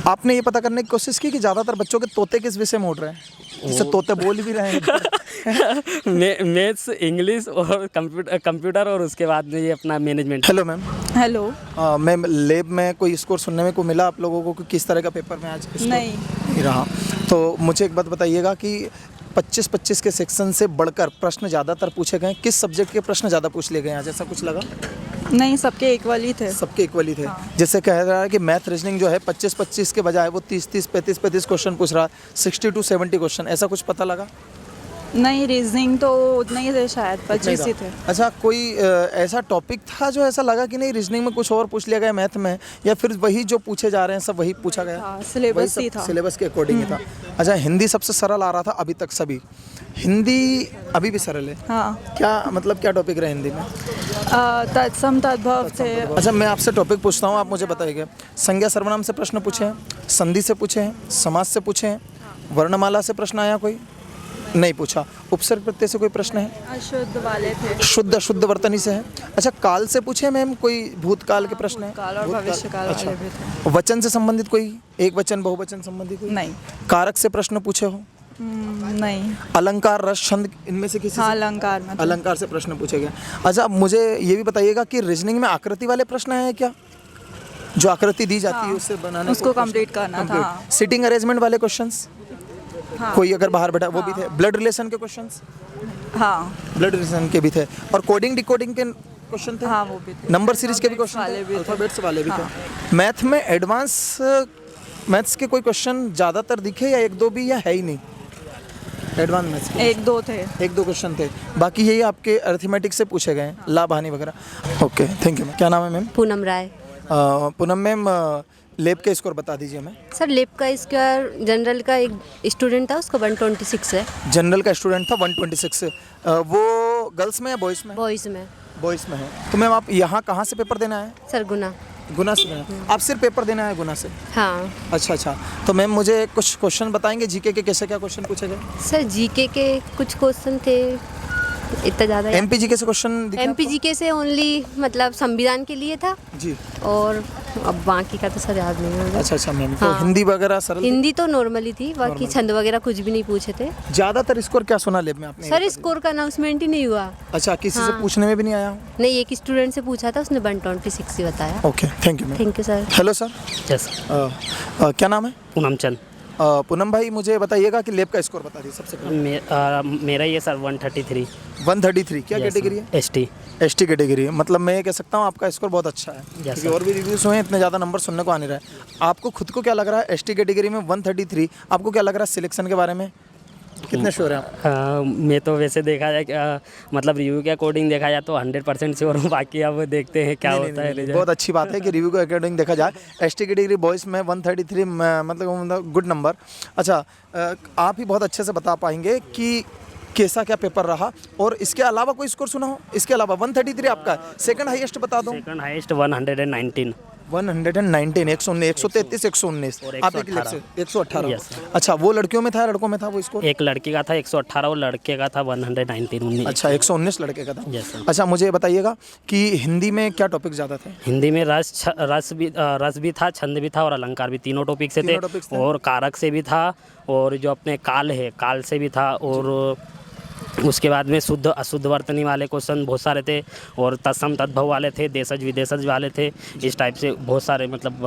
आपने ये पता करने की कोशिश की कि ज़्यादातर बच्चों के तोते किस विषय में उड़ रहे हैं, जिससे तोते बोल भी रहे हैं? मैथ्स, इंग्लिश और कंप्यूटर और उसके बाद में ये अपना management. Hello ma'am. Hello. Ma'am, lab में कोई स्कोर सुनने में को मिला आप लोगों को कि किस तरह का पेपर में आज स्कोर नहीं रहा? तो मुझे एक बात बताइएगा कि 25-25 के सेक्शन से बढ़कर प्रश्न ज़्यादातर पूछे गए, किस सब्जेक्ट के प्रश्न ज़्यादा पूछ लिए गए आज, ऐसा कुछ लगा? नहीं, सबके इक्वल ही थे। सबके इक्वली थे। जैसे कह रहा है कि मैथ रीजनिंग जो है 25-25 के बजाय वो 30-30, 35-35 क्वेश्चन पूछ रहा है, 60 to 70 क्वेश्चन, ऐसा कुछ पता लगा? नहीं, रीजनिंग तो उतने ही थे, शायद 25 ही थे। अच्छा, कोई ऐसा टॉपिक था जो ऐसा लगा कि नहीं रीजनिंग में कुछ और पूछ लिया गया मैथ में, या फिर वही जो पूछे जा रहे हैं सब वही पूछा गया? हाँ, सिलेबस ही था। सिलेबस के अकॉर्डिंग ही था। अच्छा, हिंदी सबसे सरल आ रहा था अभी तक सभी, हिंदी अभी भी सरल है? हाँ। क्या मतलब क्या टॉपिक रहे हिंदी में? तत्सम तद्भव थे। अच्छा, मैं आपसे टॉपिक पूछता हूँ, आप मुझे बताइए। संज्ञा सर्वनाम से प्रश्न पूछे हैं, संधि से पूछे हैं, समास से पूछे हैं, वर्णमाला से प्रश्न आया कोई? नहीं पूछा। उपसर्ग प्रत्यय से कोई प्रश्न है? अशुद्ध वाले थे। शुद्ध अशुद्ध वर्तनी से है। अच्छा, काल से पूछे मैम कोई भूतकाल के प्रश्न है? काल और भविष्य काल अच्छा। वाले भी थे। वचन से संबंधित कोई, एक वचन बहुवचन संबंधित कोई? नहीं। कारक से प्रश्न पूछे हो? नहीं। अलंकार, रस, छंद, इनमें से किसी हाँ, से? अलंकार में थे। अलंकार से प्रश्न पूछे गए। अच्छा, मुझे ये भी बताइएगा कि रीजनिंग में आकृति वाले प्रश्न है क्या? जो आकृति दी जाती है उससे बनाने उसको कंप्लीट करना था। हाँ। सिटिंग अरेंजमेंट वाले क्वेश्चंस, हाँ। कोई अगर बाहर बैठा वो भी थे। ब्लड रिलेशन के क्वेश्चंस, हाँ। ब्लड रिलेशन के भी थे। और कोडिंग डिकोडिंग के क्वेश्चन थे? हाँ, वो भी थे। नंबर सीरीज के भी क्वेश्चन वाले थे? भी थे। अल्फाबेट्स वाले भी थे। मैथ में एडवांस मैथ्स के कोई क्वेश्चन ज़्यादातर दिखे या एक दो भी, या है ही नहीं एडवांस मैथ्स के? एक दो थे। एक दो क्वेश्चन थे, बाकी यही आपके अरिथमेटिक से पूछे गए, लाभ हानि वगैरह। Okay, thank you ma'am. क्या नाम है मैम? पूनम राय। पूनम मैम, लैब के स्कोर बता दीजिए हमें। सर लैब का स्कोर जनरल का एक स्टूडेंट था उसका 126 है। जनरल का स्टूडेंट था 126 से। वो गर्ल्स में या बॉयज़ में? बॉयज़ में। बॉयज़ में है। तो मैम आप यहाँ कहाँ से पेपर देना है? सर गुना। गुना से देना? आप सिर्फ पेपर देना है गुना से? हाँ। अच्छा। तो मैम मुझे कुछ क्वेश्चन बताएंगे जीके के, कैसे क्या क्वेश्चन पूछे गए? सर जीके के कुछ क्वेश्चन थे, इतना ज़्यादा। एमपी जीके से क्वेश्चन दिखे एमपी आपको? जीके से ओनली मतलब संविधान के लिए था, जी। और अब बाकी का तो सर याद नहीं है मुझे। अच्छा मैम, तो हाँ। हिंदी वगैरह सरल? हिंदी तो नॉर्मली थी, बाकी छंद वगैरह कुछ भी नहीं पूछे थे। ज़्यादातर स्कोर क्या सुना लैब में आपने? सर स्कोर का अनाउंसमेंट ही नहीं हुआ। अच्छा, किसी से हाँ। पूछने में भी नहीं आया? नहीं, एक स्टूडेंट से पूछा था, उसने 126 ही बताया। Okay, thank you ma'am. Thank you sir. Hello sir. Yes. क्या नाम है? पूनम चंद। पूनम भाई, मुझे बताइएगा कि लैब का स्कोर बता दीजिए सबसे पहले। मेरा ये सर 133। 133 क्या कैटेगरी है? ST। एसटी कैटेगरी है। मतलब मैं ये कह सकता हूँ आपका स्कोर बहुत अच्छा है, क्योंकि sir. और भी रिव्यूज़ हुए हैं, इतने ज़्यादा नंबर सुनने को आ नहीं रहा है। आपको खुद को क्या लग रहा है एसटी कैटेगरी में 133, आपको क्या लग रहा है सिलेक्शन के बारे में, कितने श्योर हैं आप? मैं तो वैसे देखा जाए मतलब रिव्यू के अकॉर्डिंग देखा जाए तो 100% श्योर हूँ, बाकी अब देखते हैं क्या होता है रिजल्ट। बहुत अच्छी बात है कि रिव्यू के अकॉर्डिंग देखा जाए एसटी कैटेगरी बॉयज़ में 133 मतलब गुड नंबर। अच्छा, आप ही बहुत अच्छे से बता पाएंगे कि कैसा क्या पेपर रहा, और इसके अलावा कोई स्कोर सुना हो? इसके अलावा 133 आपका, सेकंड हाईएस्ट बता दो। Second highest 119। 119, 133, 119, आप एक लड़के से 118। Yes, sir. अच्छा, वो लड़कियों में था, लड़कों में था वो स्कोर? एक लड़की का था 118 और लड़के का था 119। अच्छा, 119 लड़के का था। Yes, sir. अच्छा, मुझे बताइएगा कि हिंदी में क्या टॉपिक ज़्यादा थे? हिंदी में रस भी था, छंद भी था और अलंकार भी, तीनों टॉपिक से थे। topics थे। और कारक से भी था, और जो अपने काल है काल से भी था, और उसके बाद में शुद्ध अशुद्ध वर्तनी वाले क्वेश्चन बहुत सारे थे, और तत्सम तद्भव वाले थे, देशज विदेशज वाले थे, इस टाइप से बहुत सारे मतलब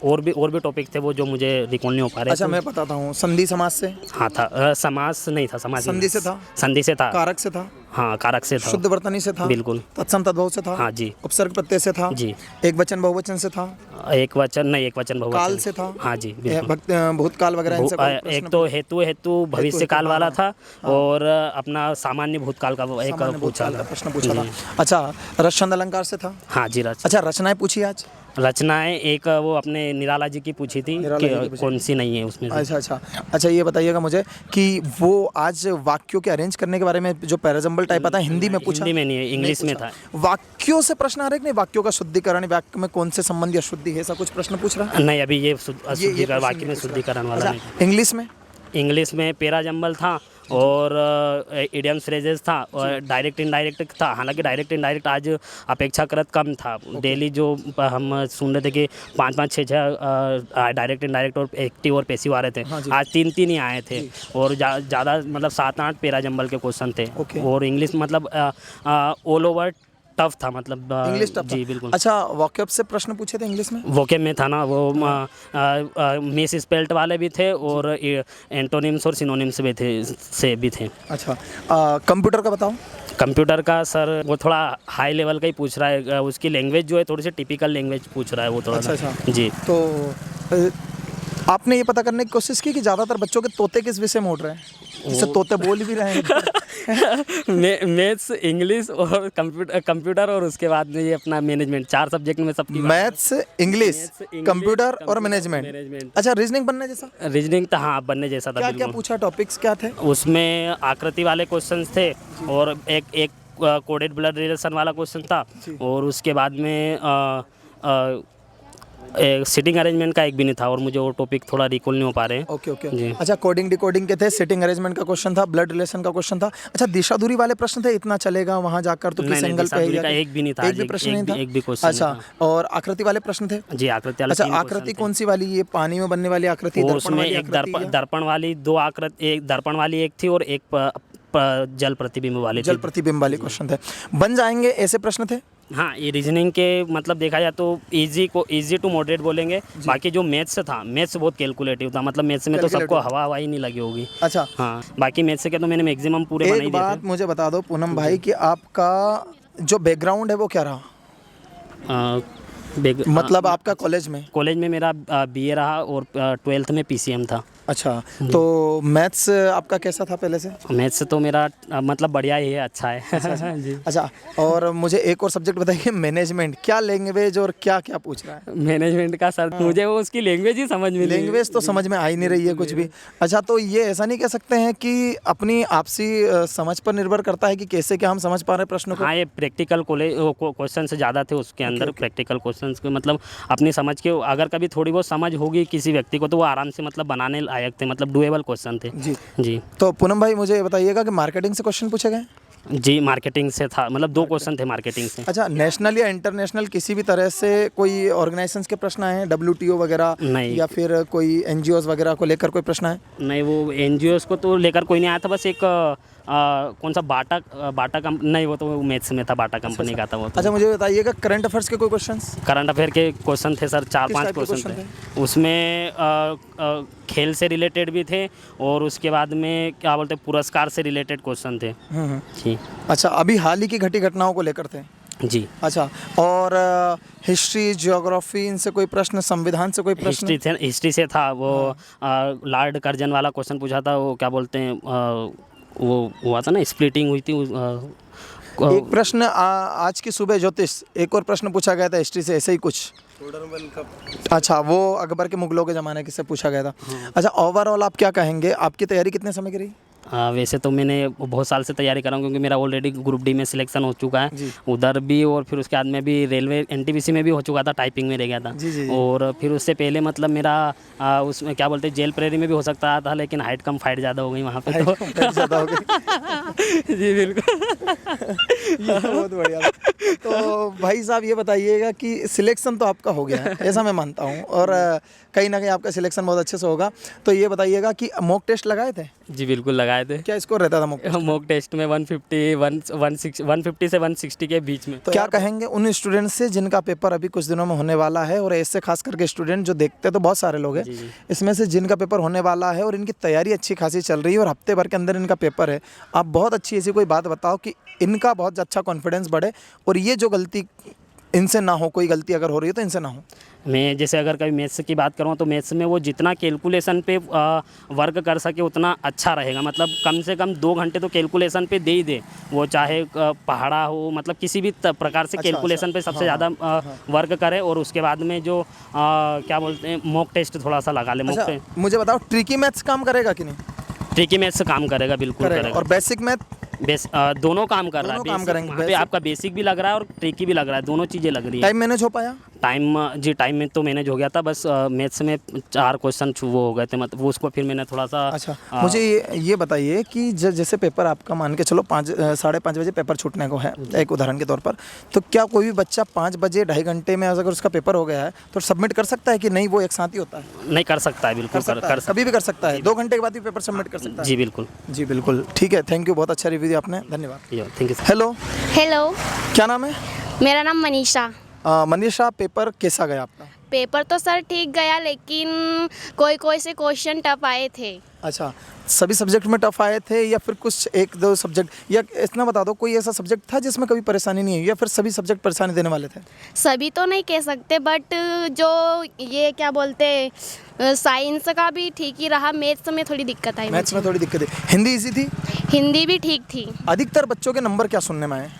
और भी टॉपिक थे वो जो मुझे रिकॉल नहीं हो पा रहे। अच्छा, मैं बताता हूँ। संधि समास से? हाँ था। समास नहीं था, समास संधि से था? संधि से था। कारक से था? हाँ, कारक से था। शुद्ध वर्तनी से था? बिल्कुल। तत्सम तद्भव से था? हाँ जी। उपसर्ग प्रत्यय से था? जी। एक वचन बहुवचन से था? एक वचन नहीं, एक वचन बहुवचन। काल से था? हाँ जी, बिल्कुल। भूतकाल वगैरह इनसे कोई प्रश्न? एक तो हेतु भविष्य काल वाला था, और अपना सामान्य भूतकाल का एक सामान्य पूछा भूतकाल का था। प्रश्न पूछा था। अच्छा, रस छंद अलंकार से था? हाँ जी। अच्छा, रचनाएं पूछी आज? रचनाएं एक वो अपने निराला जी की पूछी थी कि कौन सी नहीं है उसमें से। अच्छा, ये बताइएगा मुझे कि वो आज वाक्यों के अरेंज करने के बारे में जो पैराजम्बल टाइप आता है हिंदी में पूछा? हिंदी में नहीं है, इंग्लिश में था। वाक्यों से प्रश्न आ रहे कि नहीं? वाक्यों का शुद्धिकरण, वाक्य में कौन से संबंध या शुद्धि है, ऐसा कुछ प्रश्न पूछ रहा है? नहीं, अभी ये शुद्धिकरण वाक्य में शुद्धिकरण वाला नहीं। इंग्लिश में? इंग्लिश में पैराजम्बल था, और इडियम्स फ्रेजेस था और डायरेक्ट इनडायरेक्ट था। हालांकि डायरेक्ट इनडायरेक्ट आज अपेक्षाकृत कम था। डेली जो हम सुन रहे थे कि 5-5, 6-6 डायरेक्ट इनडायरेक्ट और एक्टिव और पैसिव आ रहे थे, आज 3-3 ही आए थे। और ज़्यादा मतलब 7-8 पेरा जंबल के क्वेश्चन थे। और इंग्लिश मतलब ऑल ओवर टफ था, मतलब इंग्लिश टफ जी था। बिल्कुल। अच्छा, वॉकअप से प्रश्न पूछे थे इंग्लिश में? वोकेब में था ना वो मिस स्पेल्ट वाले भी थे और एंटोनिम्स और सिनोनिम्स भी थे। अच्छा, कंप्यूटर का बताओ। कंप्यूटर का सर वो थोड़ा हाई लेवल का ही पूछ रहा है। उसकी लैंग्वेज जो है थोड़ी सी टिपिकल लैंग्वेज पूछ रहा है वो थोड़ा अच्छा, सा। अच्छा। जी। तो आपने ये पता करने की कोशिश की कि ज़्यादातर बच्चों के तोते किस विषय में उड़ रहे हैं, जिससे तोते बोल भी रहे हैं? मैथ्स, इंग्लिश और कंप्यूटर और उसके बाद में ये अपना मैनेजमेंट, 4 सब्जेक्ट में सबकी मैथ्स, इंग्लिश, कंप्यूटर और मैनेजमेंट। मैनेजमेंट। अच्छा, रीजनिंग बनने जैसा? रीजनिंग था, हाँ, बनने जैसा था क्या क्या बिल्कुल। पूछा, टॉपिक्स क्या थे? उसमें आकृति वाले क्वेश्चंस थे और एक कोडेड ब्लड रिलेशन वाला क्वेश्चन था। और उसके बाद में सिटिंग अरेंजमेंट का एक भी नहीं था और मुझे वो टॉपिक थोड़ा रिकॉल नहीं हो पा रहे हैं। Okay okay. जी। अच्छा, कोडिंग डिकोडिंग के थे, सिटिंग अरेंजमेंट का क्वेश्चन था, ब्लड रिलेशन का क्वेश्चन था। अच्छा, दिशा दूरी वाले प्रश्न थे, इतना चलेगा वहां जाकर तो किस नहीं, एंगल पे दिशा-दूरी का एक भी नहीं था, एक भी प्रश्न नहीं था? एक भी क्वेश्चन नहीं अच्छा, और आकृति वाले प्रश्न थे? जी, आकृति वाले अच्छा, 3 आकृति क्वेश्चन थे। कौन सी वाली? ये पानी में बनने वाली आकृति, वो दर्पण उसमें वाली एक आकृति या दर्पण वाली 2 आकृति, एक दर्पण वाली एक थी और एक जल प्रतिबिंब वाली जल थी। प्रतिबिंब वाले क्वेश्चन थे? बन जाएंगे ऐसे प्रश्न थे? हाँ, ये रीजनिंग के मतलब देखा जाए तो इजी टू मॉडरेट बोलेंगे। बाकी जो मैथ्स था, मैथ्स बहुत कैलकुलेटिव था, मतलब मैथ्स में तो सबको हवा ही नहीं लगी होगी। अच्छा, हाँ, बाकी मैथ्स के तो मैंने मैक्सिमम पूरे बना ही एक दिए बात थे। मुझे बता दो पूनम भाई कि आपका जो बैकग्राउंड है वो क्या रहा? मतलब आपका कॉलेज में? कॉलेज में मेरा बीए रहा और 12th में पीसीएम था। अच्छा, तो मैथ्स आपका कैसा था पहले से? मैथ्स तो मेरा मतलब बढ़िया ही है, अच्छा है। जी। अच्छा, और मुझे एक और सब्जेक्ट बताइए, मैनेजमेंट, क्या लैंग्वेज और क्या क्या पूछ रहा है? मैनेजमेंट का सर मुझे वो उसकी लैंग्वेज ही समझ में नहीं। लैंग्वेज तो समझ में आ ही नहीं रही है कुछ भी। अच्छा, तो ये ऐसा नहीं कह सकते हैं कि अपनी आपसी समझ पर निर्भर करता है कि कैसे क्या हम समझ पा रहे हैं प्रश्नों को? हाँ, ये प्रैक्टिकल क्वेश्चन से ज़्यादा थे उसके अंदर। प्रैक्टिकल क्वेश्चन के मतलब अपनी समझ के, अगर कभी थोड़ी बहुत समझ होगी किसी व्यक्ति को तो वो आराम से मतलब बनाने लायक थे, मतलब डुएबल क्वेश्चन थे। जी जी। तो पूनम भाई मुझे बताइएगा कि मार्केटिंग से क्वेश्चन पूछे गए? जी, मार्केटिंग से था, मतलब 2 क्वेश्चन थे मार्केटिंग से। अच्छा, नेशनल या इंटरनेशनल किसी भी तरह से कोई ऑर्गेनाइजेशंस के प्रश्न आए हैं, WTO वगैरह नहीं। या फिर कोई NGOs वगैरह को लेकर कोई प्रश्न है? नहीं, वो एनजीओस को तो लेकर कोई नहीं आया था, बस एक कौन सा बाटा कंपनी, नहीं वो तो मैथ्स में था, बाटा कंपनी का था वो तो। अच्छा, मुझे बताइएगा करंट अफेयर्स के कोई क्वेश्चंस? करंट अफेयर के क्वेश्चन थे सर, 4-5 टाइप के क्वेश्चन क्वेश्चन थे उसमें। खेल से रिलेटेड भी थे और उसके बाद में क्या बोलते हैं, पुरस्कार से रिलेटेड क्वेश्चन थे। जी। अच्छा, अभी हाल ही की घटी घटनाओं को लेकर थे? जी। अच्छा, और हिस्ट्री, ज्योग्राफी, इनसे कोई प्रश्न, संविधान से कोई प्रश्न? हिस्ट्री से था वो। लॉर्ड कर्जन वाला क्वेश्चन पूछा था, वो क्या बोलते हैं, वो हुआ था ना, स्प्लिटिंग हुई थी। एक प्रश्न आज की सुबह ज्योतिष, एक और प्रश्न पूछा गया था हिस्ट्री से, ऐसे ही कुछ। अच्छा, वो अकबर के मुगलों के ज़माने से पूछा गया था। अच्छा, ओवरऑल आप क्या कहेंगे, आपकी तैयारी कितने समय की रही? वैसे तो मैंने बहुत साल से तैयारी कर रहा हूँ क्योंकि मेरा ऑलरेडी ग्रुप डी में सिलेक्शन हो चुका है उधर भी, और फिर उसके बाद में भी रेलवे NTPC में भी हो चुका था, टाइपिंग में रह गया था। जी। और फिर उससे पहले मतलब मेरा उसमें क्या बोलते हैं, जेल प्रेरी में भी हो सकता था, लेकिन हाइट कम फाइट ज़्यादा हो गई वहाँ पे तो। ज़्यादा हो गई। जी बिल्कुल। ये बहुत बढ़िया। तो भाई साहब ये बताइएगा कि सिलेक्शन तो आपका हो गया है, ऐसा मैं मानता हूँ, और कहीं ना कहीं आपका सिलेक्शन बहुत अच्छे से होगा। तो ये बताइएगा कि मॉक टेस्ट लगाए थे? जी बिल्कुल लगाए थे। क्या स्कोर रहता था मॉक टेस्ट में? 150 से 160 के बीच में। तो क्या कहेंगे उन स्टूडेंट्स से जिनका पेपर अभी कुछ दिनों में होने वाला है, और ऐसे खास करके स्टूडेंट जो देखते तो बहुत सारे लोग हैं, इसमें से जिनका पेपर होने वाला है और इनकी तैयारी अच्छी खासी चल रही है और हफ्ते भर के अंदर इनका पेपर है, आप बहुत अच्छी ऐसी कोई बात बताओ कि इनका बहुत अच्छा कॉन्फिडेंस बढ़े और ये जो गलती इनसे ना हो, कोई गलती अगर हो रही है तो इनसे ना हो। मैं जैसे अगर कभी मैथ्स की बात करूँ तो मैथ्स में वो जितना कैलकुलेशन पे वर्क कर सके उतना अच्छा रहेगा, मतलब कम से कम 2 घंटे तो कैलकुलेशन पे दे ही दे, वो चाहे पहाड़ा हो, मतलब किसी भी प्रकार से कैलकुलेशन पे सबसे ज़्यादा वर्क करे, और उसके बाद में जो क्या बोलते हैं, मॉक टेस्ट थोड़ा सा लगा ले। मॉक टेस्ट मुझे बताओ, ट्रिकी मैथ्स काम करेगा कि नहीं? ट्रिकी मैथ्स काम करेगा, बिल्कुल करेगा। और बेसिक मैथ? दोनों काम कर रहा है। काम करेंगे। आपका बेसिक भी लग रहा है और ट्रिकी भी लग रहा है, दोनों चीज़ें लग रही है। टाइम मैनेज हो पाया? टाइम में तो मैनेज हो गया था, बस मैथ्स में 4 क्वेश्चन वो हो गए थे, मतलब वो उसको फिर मैंने थोड़ा सा अच्छा मुझे ये बताइए कि जैसे पेपर आपका मान के चलो 5:30 बजे पेपर छूटने को है, एक उदाहरण के तौर पर, तो क्या कोई भी बच्चा 5 बजे 2.5 घंटे में अगर उसका पेपर हो गया है तो सबमिट कर सकता है कि नहीं, वो एक साथ ही होता है? नहीं कर सकता है, बिल्कुल कर कभी भी कर सकता है, 2 घंटे के बाद भी पेपर सबमिट कर सकता है? जी बिल्कुल। जी बिल्कुल, ठीक है, थैंक यू, बहुत अच्छा रिव्यू दिया आपने, धन्यवाद। Thank you. हेलो, हेलो, क्या नाम है? मेरा नाम मनीषा। मनीषा, पेपर कैसा गया आपका? पेपर तो सर ठीक गया, लेकिन कोई से क्वेश्चन टफ आए थे। अच्छा, सभी सब्जेक्ट में टफ आए थे या फिर कुछ 1-2 सब्जेक्ट, या इतना बता दो कोई ऐसा सब्जेक्ट था जिसमें कभी परेशानी नहीं हुई या फिर सभी सब्जेक्ट परेशानी देने वाले थे? सभी तो नहीं कह सकते, बट जो ये क्या बोलते साइंस का भी ठीक ही रहा, मैथ्स में थोड़ी दिक्कत आई। मैथ्स में थोड़ी दिक्कत है। हिंदी इजी थी? हिंदी भी ठीक थी। अधिकतर बच्चों के नंबर क्या सुनने में आए?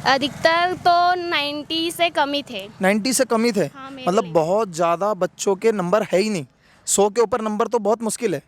अधिकतर तो 90 से कम ही थे। 90 से कम ही थे? हाँ, मेरे मतलब लिए। बहुत ज़्यादा बच्चों के नंबर है ही नहीं, 100 के ऊपर नंबर तो बहुत मुश्किल है।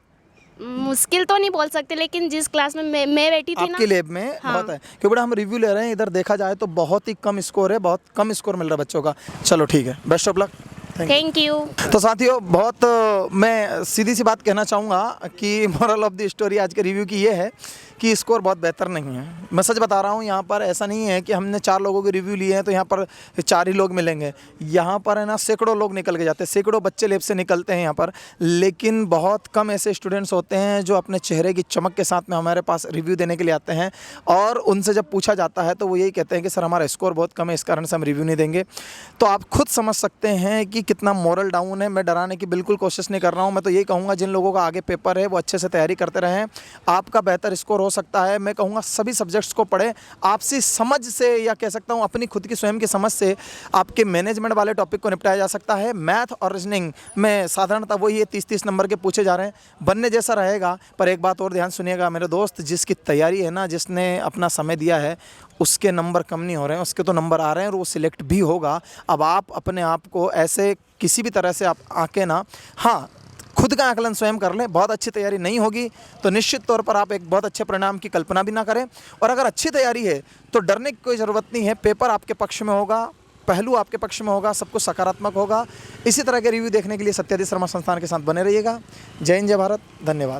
मुश्किल तो नहीं बोल सकते, लेकिन जिस क्लास में मैं बैठी थी ना, आपके लैब में हाँ। बहुत है, क्योंकि बड़ा हम रिव्यू ले रहे हैं, इधर देखा जाए तो बहुत ही कम स्कोर है, बहुत कम स्कोर मिल रहा है बच्चों का। चलो ठीक है, best of luck. Thank you. तो साथियों, बहुत मैं सीधी सी बात कहना चाहूँगा कि मोरल ऑफ द स्टोरी आज के रिव्यू की ये है कि स्कोर बहुत बेहतर नहीं है। मैं सच बता रहा हूँ, यहाँ पर ऐसा नहीं है कि हमने 4 लोगों के रिव्यू लिए हैं तो यहाँ पर 4 ही लोग मिलेंगे। यहाँ पर है ना सैकड़ों लोग निकल के जाते हैं, सैकड़ों बच्चे लैब से निकलते हैं यहाँ पर, लेकिन बहुत कम ऐसे स्टूडेंट्स होते हैं जो अपने चेहरे की चमक के साथ में हमारे पास रिव्यू देने के लिए आते हैं, और उनसे जब पूछा जाता है तो वो यही कहते हैं कि सर हमारा स्कोर बहुत कम है, इस कारण से हम रिव्यू नहीं देंगे। तो आप खुद समझ सकते हैं कि कितना मोरल डाउन है। मैं डराने की बिल्कुल कोशिश नहीं कर रहा हूँ, मैं तो यही कहूँगा जिन लोगों का आगे पेपर है वो अच्छे से तैयारी करते रहें, आपका बेहतर स्कोर हो सकता है। मैं कहूँगा सभी सब्जेक्ट्स को पढ़ें, आपसी समझ से या कह सकता हूँ अपनी खुद की स्वयं की समझ से आपके मैनेजमेंट वाले टॉपिक को निपटाया जा सकता है। मैथ और रीजनिंग में साधारणतः वही है 30-30 नंबर के पूछे जा रहे हैं, बनने जैसा रहेगा। पर एक बात और ध्यान सुनिएगा मेरे दोस्त, जिसकी तैयारी है ना, जिसने अपना समय दिया है, उसके नंबर कम नहीं हो रहे हैं, उसके तो नंबर आ रहे हैं और वो सिलेक्ट भी होगा। अब आप अपने आप को ऐसे किसी भी तरह से आप आके ना, हाँ, खुद का आकलन स्वयं कर लें। बहुत अच्छी तैयारी नहीं होगी तो निश्चित तौर पर आप एक बहुत अच्छे परिणाम की कल्पना भी ना करें, और अगर अच्छी तैयारी है तो डरने की कोई ज़रूरत नहीं है। पेपर आपके पक्ष में होगा, पहलू आपके पक्ष में होगा, सब कुछ सकारात्मक होगा। इसी तरह के रिव्यू देखने के लिए सत्यादि शर्मा संस्थान के साथ बने रहिएगा। जय हिंद, जय भारत, धन्यवाद।